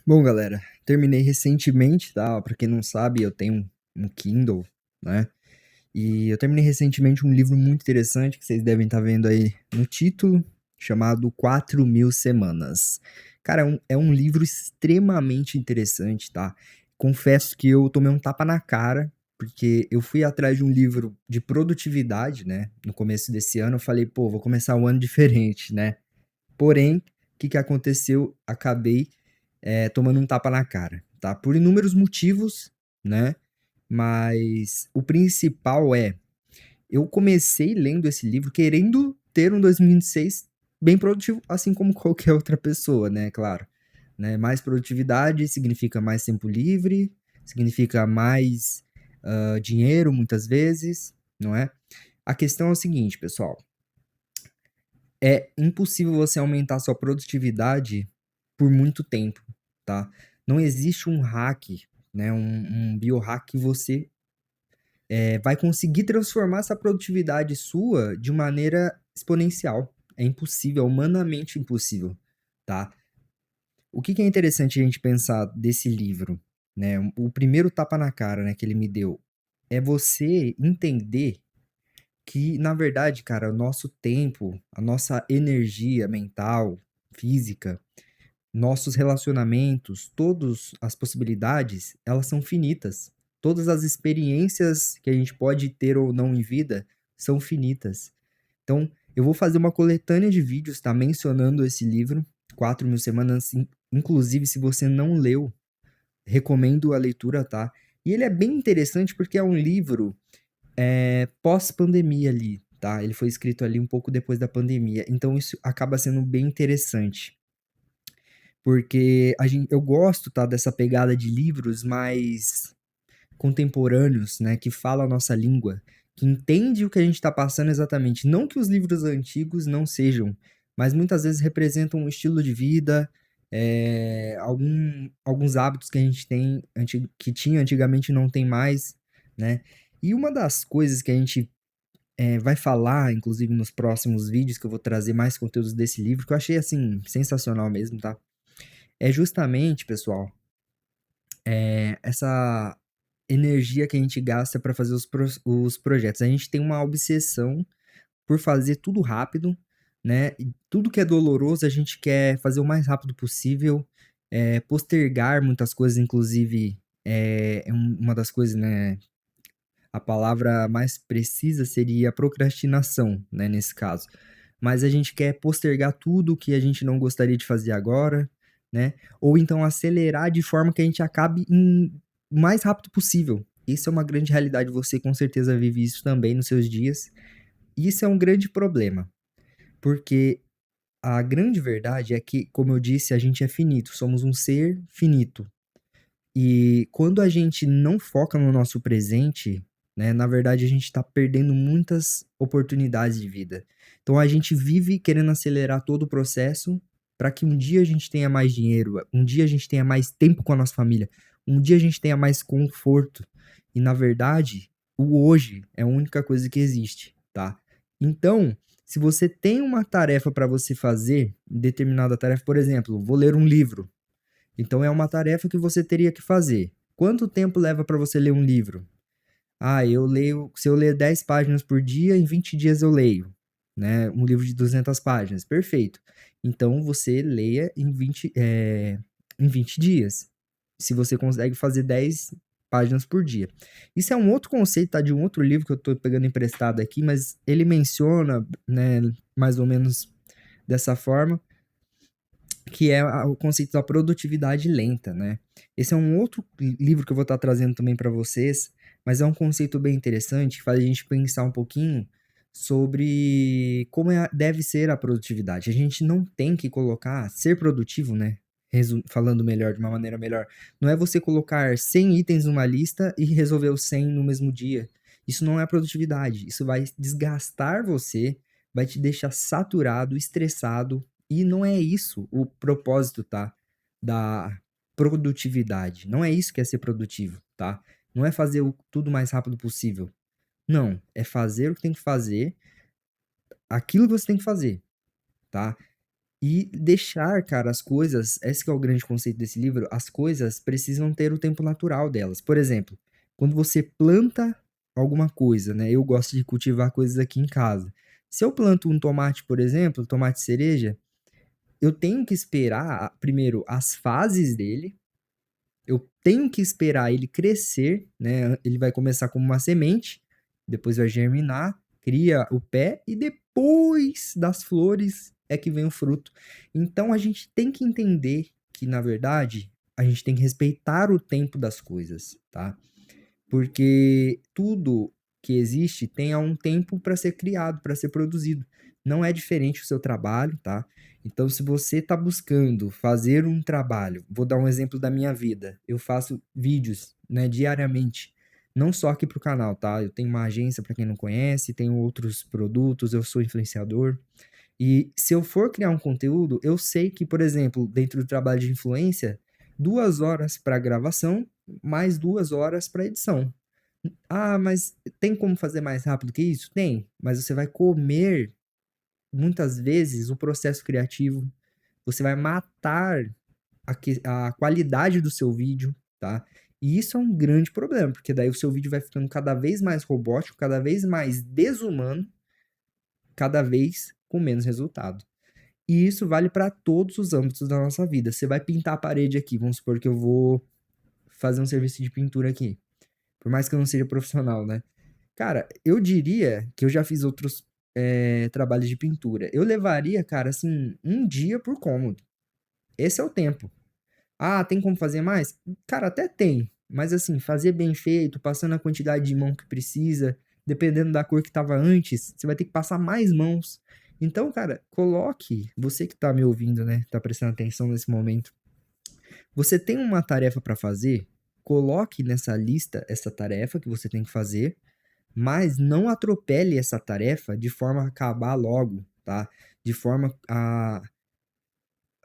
Bom, galera, terminei recentemente, tá? Pra quem não sabe, eu tenho um Kindle, né? E eu terminei recentemente um livro muito interessante que vocês devem estar vendo aí no título, chamado 4.000 Semanas. Cara, é um livro extremamente interessante, tá? Confesso que eu tomei um tapa na cara, porque eu fui atrás de um livro de produtividade, né? No começo desse ano, eu falei, pô, vou começar um ano diferente, né? Porém, o que que aconteceu? Acabei tomando um tapa na cara, tá? Por inúmeros motivos, né? Mas o principal é, eu comecei lendo esse livro querendo ter um 2026 bem produtivo, assim como qualquer outra pessoa, né? Claro, né? Mais produtividade significa mais tempo livre, significa mais dinheiro, muitas vezes, não é? A questão é o seguinte, pessoal. É impossível você aumentar sua produtividade por muito tempo, tá? Não existe um hack, né, um biohack que você vai conseguir transformar essa produtividade sua de maneira exponencial. É impossível, é humanamente impossível, tá? O que que é interessante a gente pensar desse livro, né? O primeiro tapa na cara, né, que ele me deu é você entender que, na verdade, cara, o nosso tempo, a nossa energia mental, física, nossos relacionamentos, todas as possibilidades, elas são finitas. Todas as experiências que a gente pode ter ou não em vida são finitas. Então, eu vou fazer uma coletânea de vídeos, tá? Mencionando esse livro, 4.000 Semanas. Inclusive, se você não leu, recomendo a leitura, tá? E ele é bem interessante porque é um livro pós-pandemia ali, tá? Ele foi escrito ali um pouco depois da pandemia. Então, isso acaba sendo bem interessante. Porque eu gosto, tá, dessa pegada de livros mais contemporâneos, né, que fala a nossa língua, que entende o que a gente está passando exatamente. Não que os livros antigos não sejam, mas muitas vezes representam um estilo de vida, alguns hábitos que a gente tem, que tinha antigamente e não tem mais, né? E uma das coisas que a gente vai falar, inclusive nos próximos vídeos, que eu vou trazer mais conteúdos desse livro, que eu achei, assim, sensacional mesmo, tá? É justamente, pessoal, essa energia que a gente gasta para fazer os projetos. A gente tem uma obsessão por fazer tudo rápido, né? E tudo que é doloroso a gente quer fazer o mais rápido possível, postergar muitas coisas, inclusive uma das coisas, né? A palavra mais precisa seria procrastinação, né? Nesse caso. Mas a gente quer postergar tudo que a gente não gostaria de fazer agora, né? Ou então acelerar de forma que a gente acabe o mais rápido possível. Isso é uma grande realidade, você com certeza vive isso também nos seus dias. E isso é um grande problema, porque a grande verdade é que, como eu disse, a gente é finito, somos um ser finito. E quando a gente não foca no nosso presente, né, na verdade a gente está perdendo muitas oportunidades de vida. Então a gente vive querendo acelerar todo o processo para que um dia a gente tenha mais dinheiro, um dia a gente tenha mais tempo com a nossa família, um dia a gente tenha mais conforto. E na verdade, o hoje é a única coisa que existe, tá? Então, se você tem uma tarefa para você fazer, determinada tarefa, por exemplo, vou ler um livro. Então é uma tarefa que você teria que fazer. Quanto tempo leva para você ler um livro? Ah, se eu ler 10 páginas por dia, em 20 dias eu leio, né? Um livro de 200 páginas, perfeito. Então você leia em 20 dias, se você consegue fazer 10 páginas por dia. Isso é um outro conceito, tá? De um outro livro que eu tô pegando emprestado aqui, mas ele menciona, né, mais ou menos dessa forma, que é o conceito da produtividade lenta, né? Esse é um outro livro que eu vou estar trazendo também para vocês, mas é um conceito bem interessante que faz a gente pensar um pouquinho sobre como deve ser a produtividade. A gente não tem que colocar ser produtivo, né? Falando melhor, de uma maneira melhor, não é você colocar 100 itens numa lista e resolver os 100 no mesmo dia. Isso não é produtividade. Isso vai desgastar você, vai te deixar saturado, estressado, e não é isso o propósito, tá? Da produtividade. Não é isso que é ser produtivo, tá? Não é fazer tudo o mais rápido possível. Não, é fazer o que tem que fazer, aquilo que você tem que fazer, tá? E deixar, cara, as coisas, esse que é o grande conceito desse livro, as coisas precisam ter o tempo natural delas. Por exemplo, quando você planta alguma coisa, né? Eu gosto de cultivar coisas aqui em casa. Se eu planto um tomate, por exemplo, tomate cereja, eu tenho que esperar, primeiro, as fases dele, eu tenho que esperar ele crescer, né? Ele vai começar como uma semente, depois vai germinar, cria o pé e depois das flores é que vem o fruto. Então a gente tem que entender que, na verdade, a gente tem que respeitar o tempo das coisas, tá? Porque tudo que existe tem um tempo para ser criado, para ser produzido. Não é diferente o seu trabalho, tá? Então, se você está buscando fazer um trabalho, vou dar um exemplo da minha vida. Eu faço vídeos, né, diariamente, não só aqui para o canal, tá? Eu tenho uma agência para quem não conhece, tenho outros produtos, eu sou influenciador. E se eu for criar um conteúdo, eu sei que, por exemplo, dentro do trabalho de influência, 2 horas para gravação, mais 2 horas para edição. Ah, mas tem como fazer mais rápido que isso? Tem, mas você vai comer muitas vezes o processo criativo, você vai matar a qualidade do seu vídeo, tá? E isso é um grande problema, porque daí o seu vídeo vai ficando cada vez mais robótico, cada vez mais desumano, cada vez com menos resultado. E isso vale para todos os âmbitos da nossa vida. Você vai pintar a parede aqui, vamos supor que eu vou fazer um serviço de pintura aqui. Por mais que eu não seja profissional, né? Cara, eu diria que eu já fiz outros trabalhos de pintura. Eu levaria, cara, assim, um dia por cômodo. Esse é o tempo. Ah, tem como fazer mais? Cara, até tem. Mas assim, fazer bem feito, passando a quantidade de mão que precisa, dependendo da cor que tava antes, você vai ter que passar mais mãos. Então, cara, coloque, você que tá me ouvindo, né, tá prestando atenção nesse momento, você tem uma tarefa para fazer, coloque nessa lista essa tarefa que você tem que fazer, mas não atropele essa tarefa de forma a acabar logo, tá? De forma a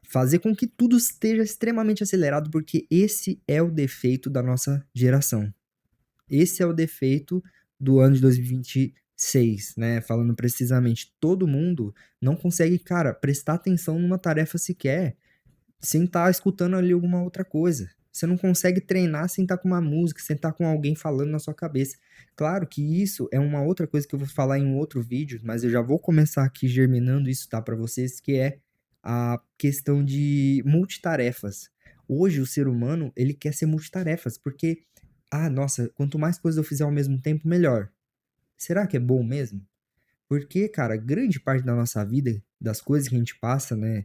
fazer com que tudo esteja extremamente acelerado, porque esse é o defeito da nossa geração. Esse é o defeito do ano de 2026, né? Falando precisamente, todo mundo não consegue, cara, prestar atenção numa tarefa sequer sem estar escutando ali alguma outra coisa. Você não consegue treinar sem estar com uma música, sem estar com alguém falando na sua cabeça. Claro que isso é uma outra coisa que eu vou falar em um outro vídeo, mas eu já vou começar aqui germinando isso, tá, para vocês, que é a questão de multitarefas. Hoje o ser humano, ele quer ser multitarefas, porque, nossa, quanto mais coisas eu fizer ao mesmo tempo, melhor. Será que é bom mesmo? Porque, cara, grande parte da nossa vida, das coisas que a gente passa, né,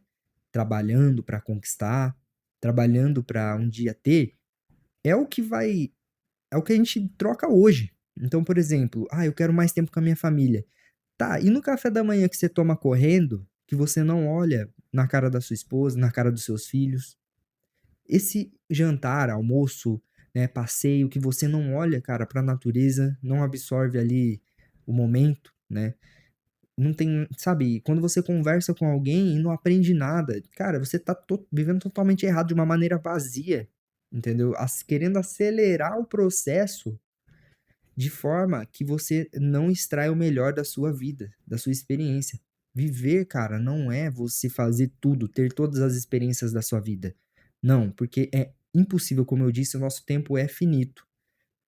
trabalhando para conquistar, trabalhando para um dia ter, é o que vai, é o que a gente troca hoje. Então, por exemplo, eu quero mais tempo com a minha família. Tá, e no café da manhã que você toma correndo, que você não olha na cara da sua esposa, na cara dos seus filhos, esse jantar, almoço, né, passeio que você não olha, cara, para a natureza, não absorve ali o momento, né? Não tem, sabe, quando você conversa com alguém e não aprende nada, cara, você tá vivendo totalmente errado de uma maneira vazia, entendeu? Querendo acelerar o processo de forma que você não extrai o melhor da sua vida, da sua experiência. Viver, cara, não é você fazer tudo, ter todas as experiências da sua vida. Não, porque é impossível, como eu disse, o nosso tempo é finito,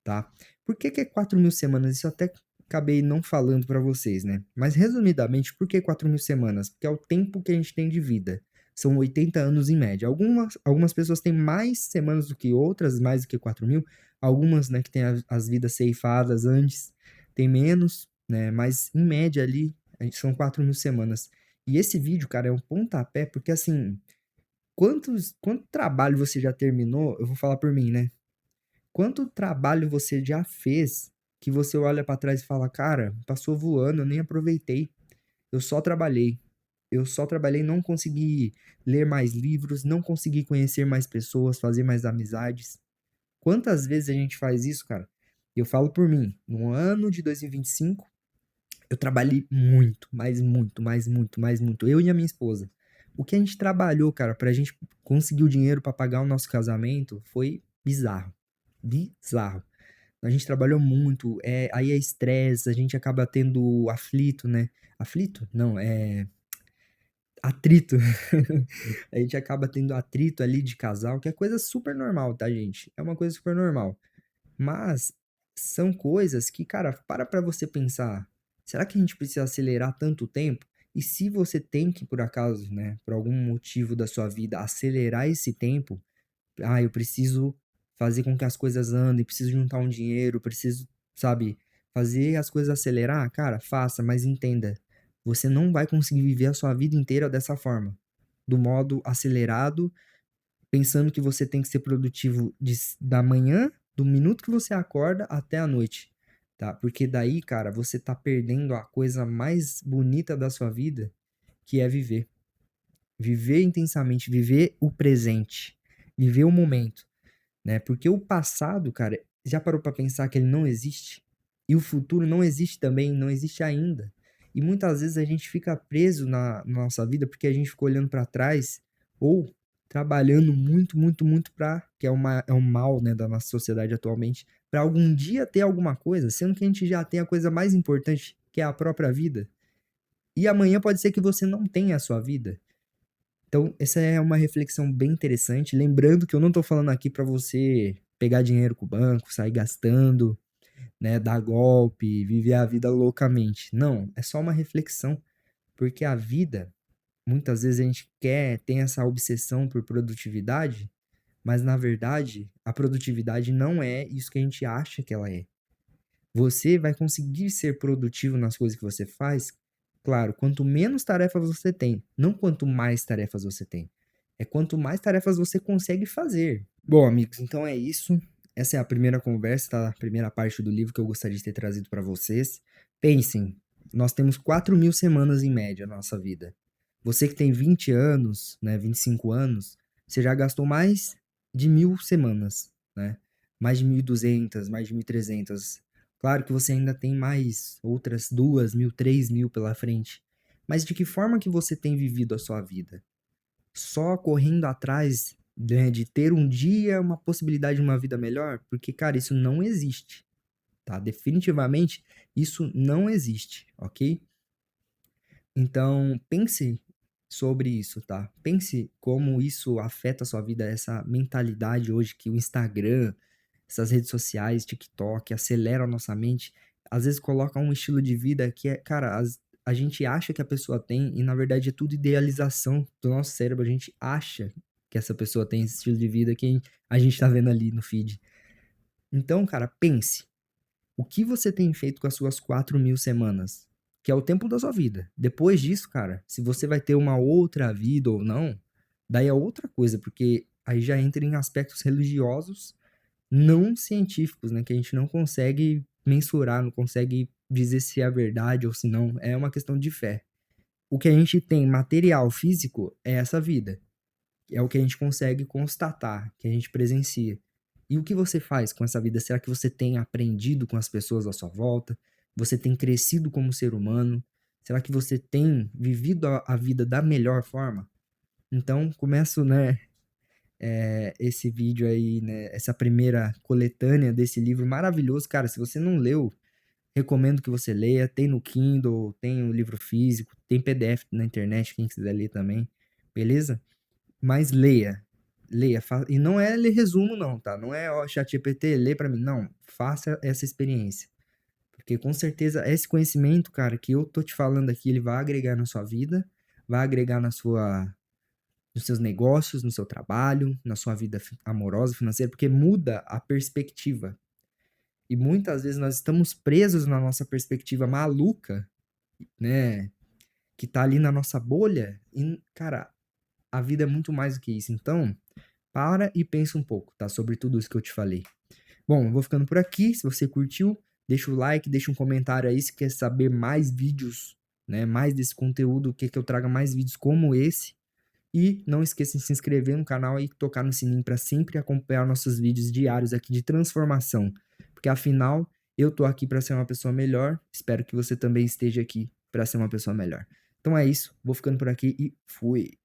tá? Por que que é 4.000 semanas? Isso eu até acabei não falando pra vocês, né? Mas resumidamente, por que 4.000 semanas? Porque é o tempo que a gente tem de vida. São 80 anos em média. Algumas pessoas têm mais semanas do que outras, mais do que 4.000. Algumas, né, que têm as vidas ceifadas antes, tem menos, né? Mas em média ali, são 4.000 semanas. E esse vídeo, cara, é um pontapé, porque assim, quanto trabalho você já terminou? Eu vou falar por mim, né? Quanto trabalho você já fez que você olha pra trás e fala, cara, passou voando, eu nem aproveitei. Eu só trabalhei. Eu só trabalhei, não consegui ler mais livros, não consegui conhecer mais pessoas, fazer mais amizades. Quantas vezes a gente faz isso, cara? Eu falo por mim, no ano de 2025, eu trabalhei muito, mais muito, mais muito, mais muito. Eu e a minha esposa. O que a gente trabalhou, cara, pra gente conseguir o dinheiro pra pagar o nosso casamento foi bizarro. Bizarro. A gente trabalhou muito, aí é estresse, a gente acaba tendo aflito, né? Aflito? Não, atrito. A gente acaba tendo atrito ali de casal, que é coisa super normal, tá, gente? É uma coisa super normal. Mas são coisas que, cara, para você pensar, será que a gente precisa acelerar tanto tempo? E se você tem que, por acaso, né, por algum motivo da sua vida, acelerar esse tempo, eu preciso fazer com que as coisas andem, preciso juntar um dinheiro, preciso, sabe, fazer as coisas acelerar, cara, faça, mas entenda, você não vai conseguir viver a sua vida inteira dessa forma, do modo acelerado, pensando que você tem que ser produtivo da manhã, do minuto que você acorda até a noite, tá? Porque daí, cara, você tá perdendo a coisa mais bonita da sua vida, que é viver. Viver intensamente, viver o presente, viver o momento, né? Porque o passado, cara, já parou pra pensar que ele não existe? E o futuro não existe também, não existe ainda. E muitas vezes a gente fica preso na nossa vida porque a gente fica olhando pra trás ou trabalhando muito, muito, muito pra, que é um mal, né, da nossa sociedade atualmente, pra algum dia ter alguma coisa, sendo que a gente já tem a coisa mais importante, que é a própria vida. E amanhã pode ser que você não tenha a sua vida. Então, essa é uma reflexão bem interessante. Lembrando que eu não tô falando aqui para você pegar dinheiro com o banco, sair gastando, né, dar golpe, viver a vida loucamente. Não, é só uma reflexão, porque a vida, muitas vezes a gente tem essa obsessão por produtividade, mas na verdade, a produtividade não é isso que a gente acha que ela é. Você vai conseguir ser produtivo nas coisas que você faz, claro, quanto menos tarefas você tem, não quanto mais tarefas você tem. É quanto mais tarefas você consegue fazer. Bom, amigos, então é isso. Essa é a primeira conversa, tá? A primeira parte do livro que eu gostaria de ter trazido para vocês. Pensem, nós temos 4.000 semanas em média na nossa vida. Você que tem 20 anos, né, 25 anos, você já gastou mais de 1.000 semanas, né? Mais de 1.200, mais de 1.300. Claro que você ainda tem mais outras 2.000, 3.000 pela frente. Mas de que forma que você tem vivido a sua vida? Só correndo atrás, né, de ter um dia uma possibilidade de uma vida melhor? Porque, cara, isso não existe, tá? Definitivamente isso não existe, ok? Então, pense sobre isso, tá? Pense como isso afeta a sua vida, essa mentalidade hoje que o Instagram, essas redes sociais, TikTok, aceleram a nossa mente. Às vezes coloca um estilo de vida que é, cara, a gente acha que a pessoa tem e na verdade é tudo idealização do nosso cérebro. A gente acha que essa pessoa tem esse estilo de vida que a gente tá vendo ali no feed. Então, cara, pense. O que você tem feito com as suas 4.000 semanas? Que é o tempo da sua vida. Depois disso, cara, se você vai ter uma outra vida ou não, daí é outra coisa, porque aí já entra em aspectos religiosos não científicos, né? Que a gente não consegue mensurar, não consegue dizer se é verdade ou se não. É uma questão de fé. O que a gente tem material, físico, é essa vida. É o que a gente consegue constatar, que a gente presencia. E o que você faz com essa vida? Será que você tem aprendido com as pessoas à sua volta? Você tem crescido como ser humano? Será que você tem vivido a vida da melhor forma? Então, começo, né, esse vídeo aí, né, essa primeira coletânea desse livro maravilhoso. Cara, se você não leu, recomendo que você leia. Tem no Kindle, tem o livro físico, tem PDF na internet, quem quiser ler também, beleza? Mas leia, leia, e não é ler resumo não, tá? Não é, ó, ChatGPT, lê pra mim, não. Faça essa experiência. Porque com certeza esse conhecimento, cara, que eu tô te falando aqui, ele vai agregar na sua vida, vai agregar nos seus negócios, no seu trabalho, na sua vida amorosa, financeira, porque muda a perspectiva. E muitas vezes nós estamos presos na nossa perspectiva maluca, né? Que tá ali na nossa bolha. E, cara, a vida é muito mais do que isso. Então, para e pensa um pouco, tá? Sobre tudo isso que eu te falei. Bom, eu vou ficando por aqui. Se você curtiu, deixa o like, deixa um comentário aí se quer saber mais vídeos, né? Mais desse conteúdo, quer que eu traga mais vídeos como esse. E não esqueça de se inscrever no canal e tocar no sininho para sempre acompanhar nossos vídeos diários aqui de transformação. Porque afinal, eu tô aqui para ser uma pessoa melhor. Espero que você também esteja aqui para ser uma pessoa melhor. Então é isso, vou ficando por aqui e fui.